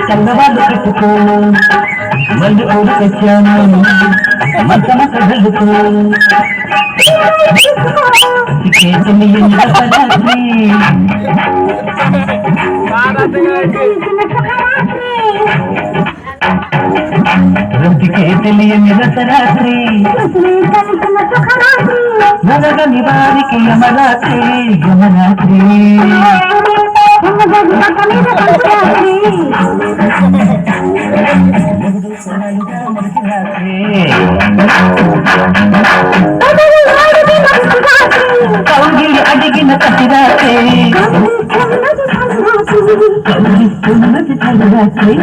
చల్లవాళ్ళు పెట్టుకోను మళ్ళీ ఊరు తెచ్చాను మంచమ కదలుకో రంతికే తెలియని రసరాత్రి నరగని వారికి యమరాత్రి యమరాత్రి కౌగిలి అడిగిన కసిరాత్రి కౌగిస్తున్నది కలరాత్రి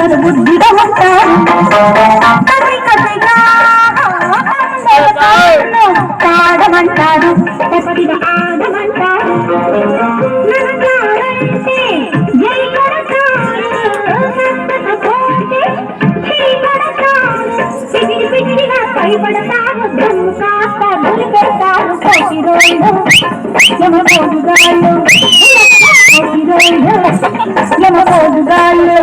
ఉంటారు బుద్ధిగా ఉంటారు ఆడమంటాడు ఎప్పటిగా ఆడమంటాడు భయపడతారు దమ్ము కాస్తారు బలి పెడతారు కోటి రోజులు యమపోగుగాళ్ళు యమపోగుగాళ్ళు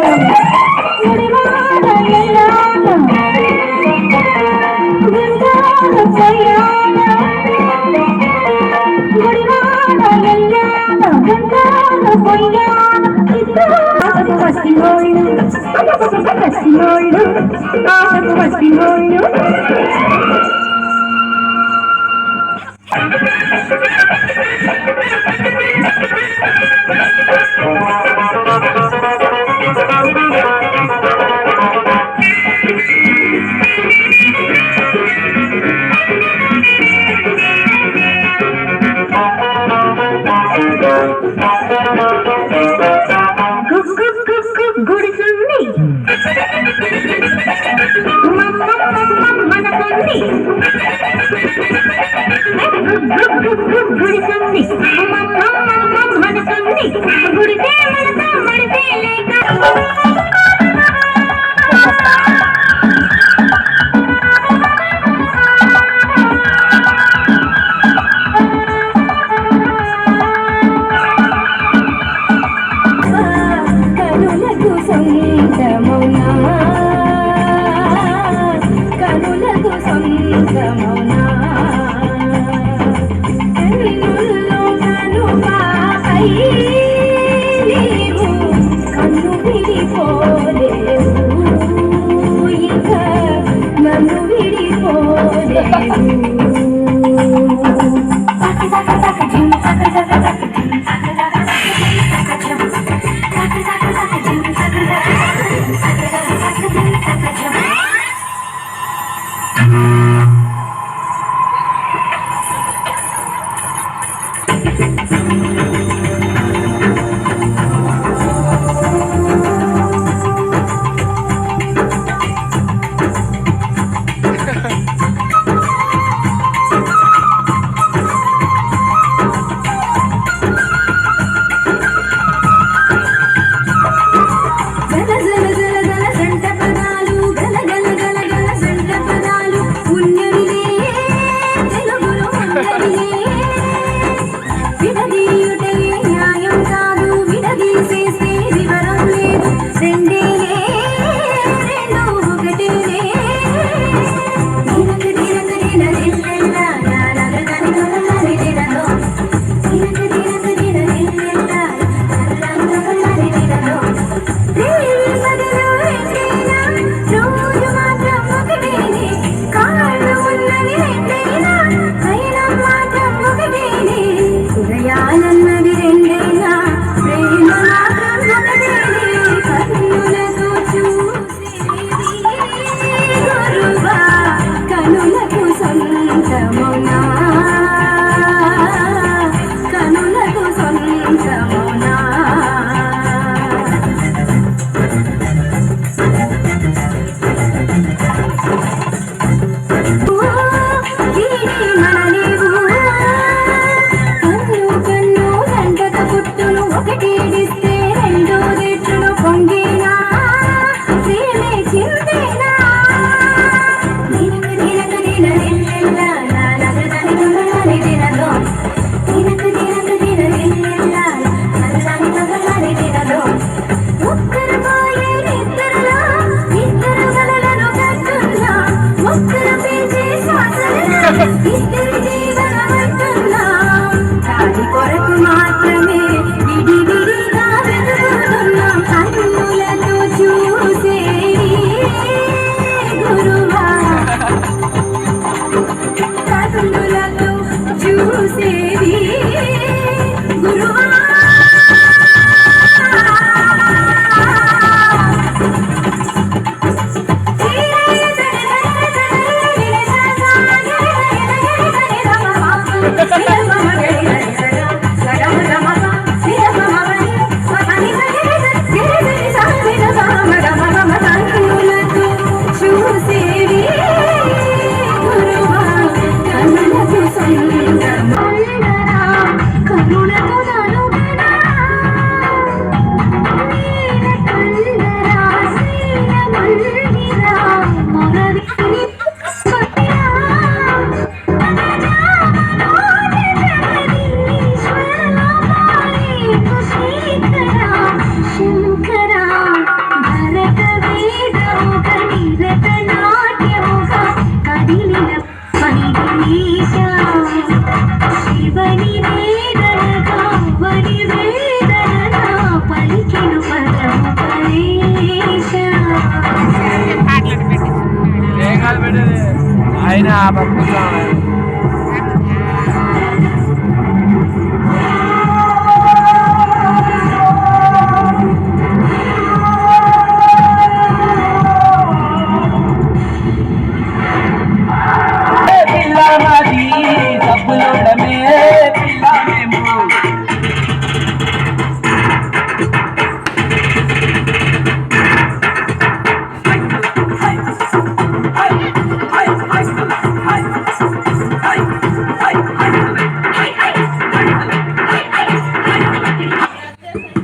గుడిసుంది మనసుంది గుడిసుంది మనసుంది గుడితే మనతో మడితే లేక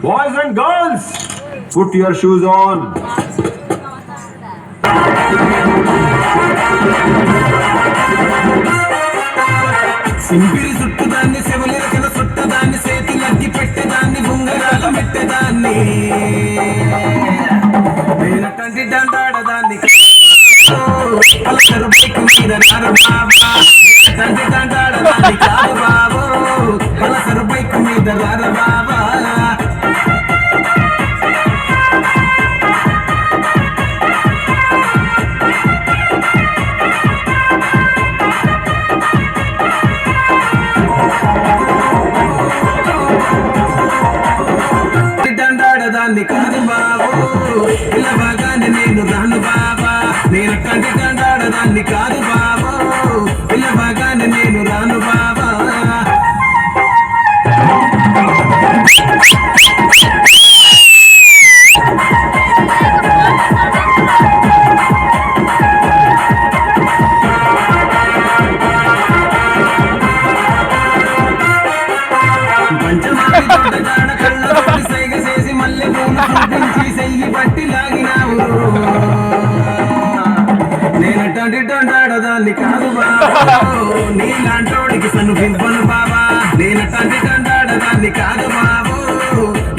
Boys and girls, put your shoes on. సింపిరి చుట్టుదాన్ని శివలిర కింద చుట్టదాన్ని చేతులగ్గి పెట్టేదాన్ని ఉంగరాల పెట్టేదాన్ని నేనటంటి దండాడదాన్ని పలసరు బైకు మీద రారు బాబా తండ్రి దండాడదాన్ని కాదు బాబు పలసరు బైకు మీద రారు బాబా దాన్ని కాదు బాబు ఇలా బాగానే నేను రాను బాబా నేను కంటి కంటాడదాన్ని కాదు బాబు ఇలా బాగానే నేను రాను బాబా పంచమారి దొడ్డగాడ కళ్ళతోటి సైగ చేసి మల్లె పూలు చూపించి సెయ్యి పట్టి లాగినావు నేనటంటి దండాడదాన్ని కాదు బాబా నీలాంటోడికి సన్ను పింపను బాబా నేనటంటి దండాడదాన్ని కాదు బాబు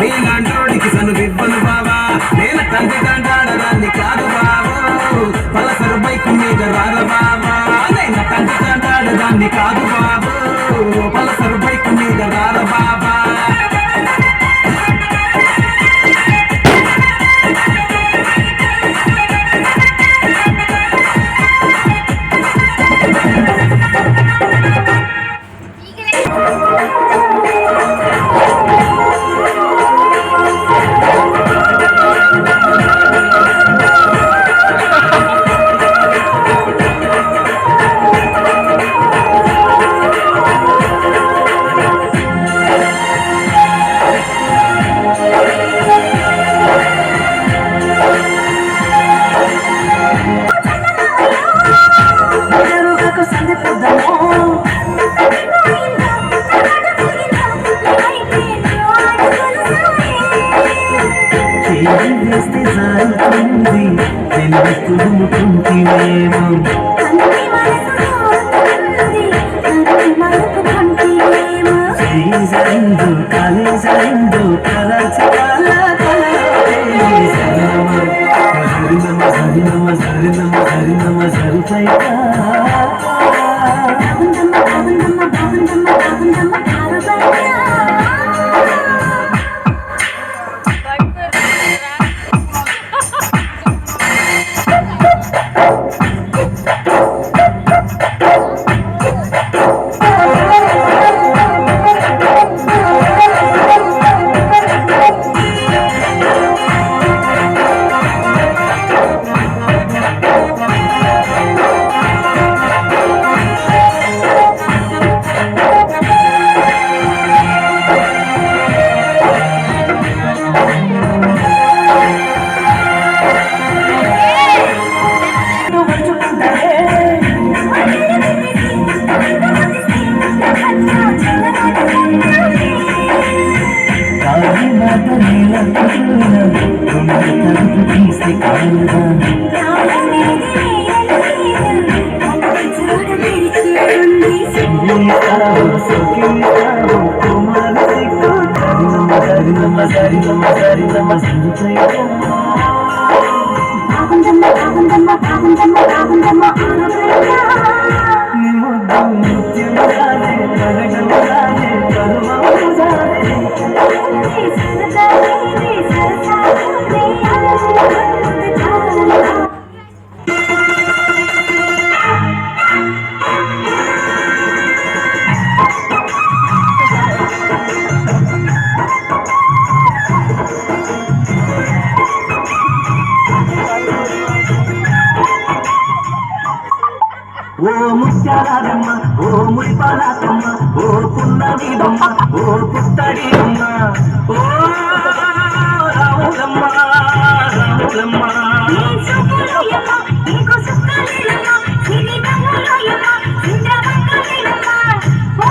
నీలాంటోడికి సన్ను పింపను బాబా నేనటంటి దండాడదాన్ని కాదు బాబు పలసరు బైకు మీద రార బాబా నేనటంటి దండాడదాన్ని కాదు బాబు పలసరు బైకు మీద రార బాబా వేస్తే జారుతుంది వెలుగుతుంటివేమో జరిందు కాలే జరిందు కలచకాల సరినమ్మ సరినమ్మ సరినమ్మ సరినమ్మ సరిపైకా ఓ ముత్యాలమ్మ ఓ మురిపాలమ్మ ఓ పున్నమిదమ్మ ఓ పుత్తడియమ్మ ఓ రాములమ్మ రాములమ్మ నీ చూపులోయమ్మ, నీకు సుక్కలేనమ్మ, సిరి నవ్వులోయమ్మ, ఇంద్రవంకలేనమ్మ. ఓ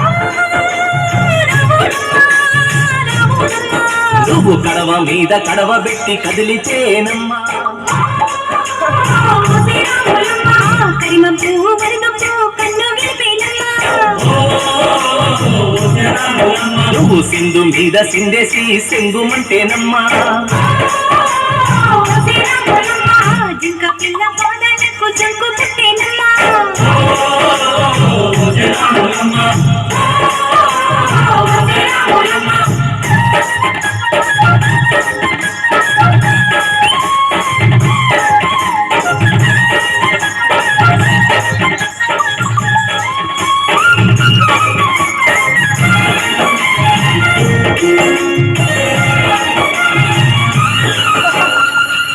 రాములమ్మ, రాములమ్మ. నువ్వు కడవ మీద కడవ పెట్టి కదిలితేనమ్మా కరిమ పువ్వు వరదపు కన్ను విరిపేనమ్మ. నువ్వు సింధు మీద సిందేసి సింగుమంటేనమ్మా జింక పిల్ల పోదలకు జంకు పుట్టేనమ్మ.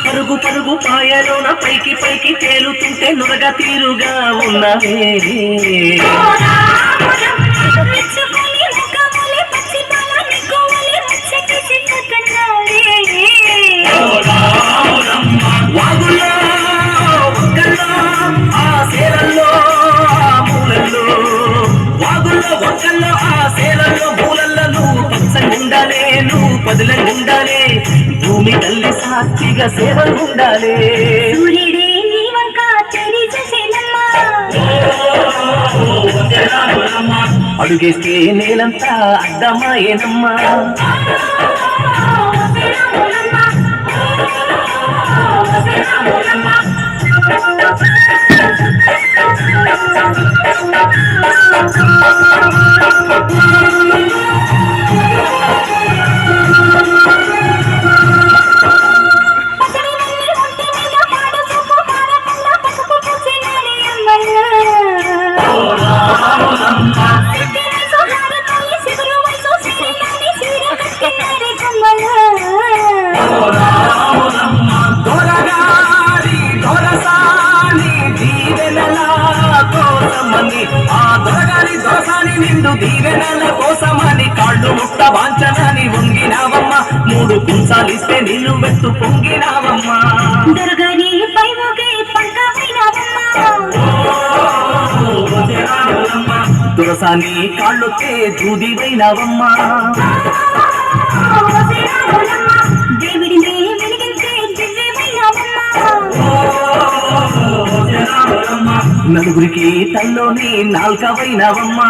పరుగు పరుగు పాయలోన పైకి పైకి తేలుతుంటే నురగ తీరుగా ఉన్నవే మెచ్చుకొని ముఖములి పచ్చి పాల నిక్కువలి ముచ్చటి చిన్నకన్నారే. వాగుల్లో ఒక్కల్లో ఆ సేలల్లో ఆ మూలల్లో వాగుల్లో ఒక్కల్లో ఆ సేలల్లో మూలల్లో నువ్వు పచ్చగుండాలే నువ్వు పదులంగుండాలే భూమి తల్లి సాక్షిగా సేవలుండాలే సూర్యుడే నీ వంక తెరి చూసేనమ్మ. అడుగేస్తే నేలంతా అడ్డమాయేనమ్మా దొరగారి దొరసాని దీవెనల కోసమని ఆ దొరగారి దొరసాని నిండు దీవెనల కోసమని కాళ్ళు ముట్ట వాంచనని వంగినావమ్మ మూడు కుంచాలిస్తే నిన్ను వెత్తు పొంగినావమ్మ దొరగారి పై ఊగే పంకమైనవమ్మ. దొరసాని కాళ్ళొచ్చే దూదివైనావమ్మ దేవుడిని వెలిగించే దివ్యమైనవమ్మ. నలుగురికి తల్లోని నాల్కవైనవమ్మా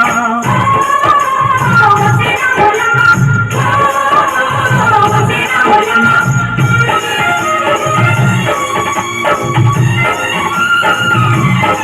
రాములమ్మ.